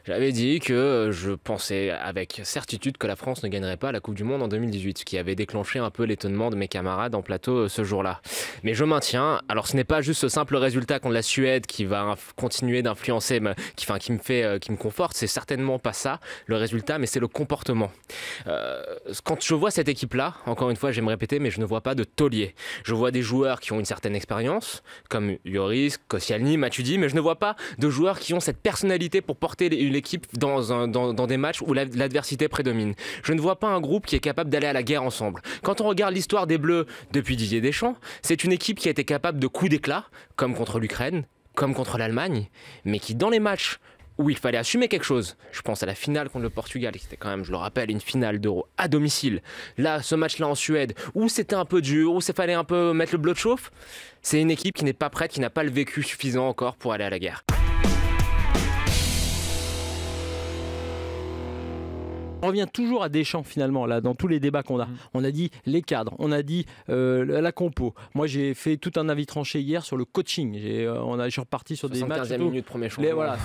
J'avais dit que je pensais avec certitude que la France ne gagnerait pas la Coupe du Monde en 2018, ce qui avait déclenché un peu l'étonnement de mes camarades en plateau ce jour-là. Mais je maintiens, alors ce n'est pas juste ce simple résultat contre la Suède qui va continuer d'influencer, qui me conforte, c'est certainement pas ça le résultat, mais c'est le comportement. Quand je vois cette équipe-là, encore une fois, je vais me répéter, mais je ne vois pas de taulier. Je vois des joueurs qui ont une certaine expérience, comme Lloris, Koscielny, Matuidi, mais je ne vois pas de joueurs qui ont cette personnalité pour porter l'équipe dans des matchs où l'adversité prédomine. Je ne vois pas un groupe qui est capable d'aller à la guerre ensemble. Quand on regarde l'histoire des Bleus depuis Didier Deschamps, c'est une équipe qui a été capable de coups d'éclat, comme contre l'Ukraine, comme contre l'Allemagne, mais qui dans les matchs où il fallait assumer quelque chose. Je pense à la finale contre le Portugal, qui était quand même, je le rappelle, une finale d'Euro à domicile. Là, ce match-là en Suède, où c'était un peu dur, où il fallait un peu mettre le bleu de chauffe, c'est une équipe qui n'est pas prête, qui n'a pas le vécu suffisant encore pour aller à la guerre. On revient toujours à Deschamps finalement, là, dans tous les débats qu'on a. On a dit les cadres, on a dit la compo. Moi, j'ai fait tout un avis tranché hier sur le coaching. Je suis reparti sur des matchs. 75e minute, premier changement. Voilà,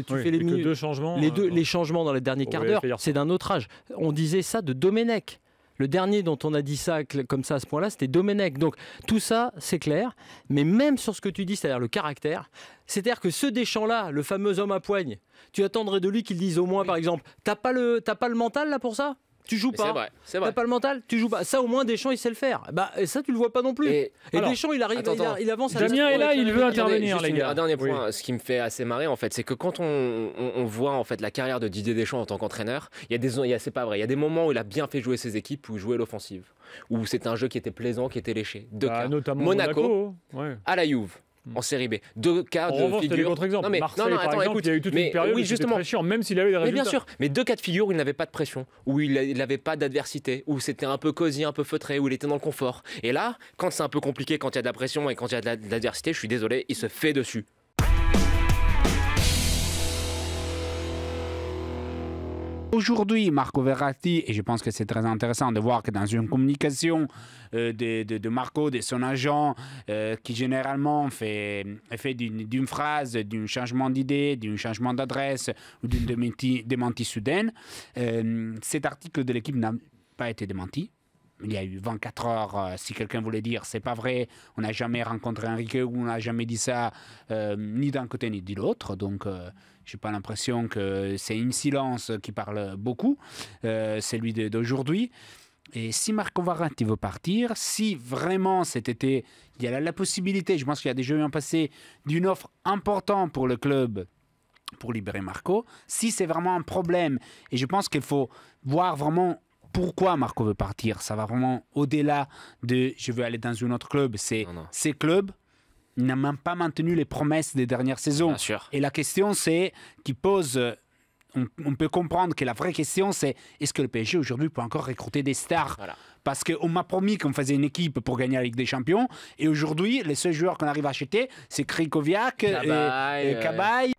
tu fais les minutes. Deux changements. Les changements dans les derniers quarts d'heure, c'est d'un autre âge. On disait ça de Domenech. Le dernier dont on a dit ça comme ça à ce point-là, c'était Domenech. Donc tout ça, c'est clair. Mais même sur ce que tu dis, c'est-à-dire le caractère, c'est-à-dire que ce Deschamps-là, le fameux homme à poigne, tu attendrais de lui qu'il dise au moins, par exemple, t'as pas le mental là pour ça ? Tu joues pas. C'est vrai. T'as pas le mental, tu joues pas. Ça au moins Deschamps il sait le faire. Et ça tu le vois pas non plus. Et alors, Deschamps il arrive, il avance. Damien est là, il veut intervenir les gars. Un dernier point, ce qui me fait assez marrer en fait, c'est que quand on voit en fait la carrière de Didier Deschamps en tant qu'entraîneur, c'est pas vrai. Il y a des moments où il a bien fait jouer ses équipes, où il jouait l'offensive, où c'était un jeu qui était plaisant, qui était léché. Deux cas. Notamment Monaco, ouais. À la Juve. En série B. Deux cas de figure. Contre-exemple. Marseille, par exemple, il y a eu toute une période où c'était très chiant, même s'il avait des résultats. Mais bien sûr, mais deux cas de figure où il n'avait pas de pression, où il n'avait pas d'adversité, où c'était un peu cosy, un peu feutré, où il était dans le confort. Et là, quand c'est un peu compliqué, quand il y a de la pression et quand il y a de l'adversité, je suis désolé, il se fait dessus. Aujourd'hui, Marco Verratti, et je pense que c'est très intéressant de voir que dans une communication de Marco, de son agent, qui généralement fait d'une phrase, d'un changement d'idée, d'un changement d'adresse ou d'une démenti soudaine, cet article de l'équipe n'a pas été démenti. Il y a eu 24 heures, si quelqu'un voulait dire c'est pas vrai, on n'a jamais rencontré Enrique ou on n'a jamais dit ça, ni d'un côté ni de l'autre. Donc, je n'ai pas l'impression que c'est un silence qui parle beaucoup, celui d'aujourd'hui. Et si Marco Verratti veut partir, si vraiment cet été, il y a la possibilité, je pense qu'il y a déjà eu un passé, d'une offre importante pour le club, pour libérer Marco, si c'est vraiment un problème, et je pense qu'il faut voir vraiment pourquoi Marco veut partir. Ça va vraiment au-delà de « je veux aller dans un autre club ». C'est ces clubs n'ont même pas maintenu les promesses des dernières saisons. Bien sûr. Et la question, c'est qui pose... On peut comprendre que la vraie question, c'est est-ce que le PSG aujourd'hui peut encore recruter des stars ? Parce qu'on m'a promis qu'on faisait une équipe pour gagner la Ligue des Champions. Et aujourd'hui, les seuls joueurs qu'on arrive à acheter, c'est Krikoviak et Cabaye.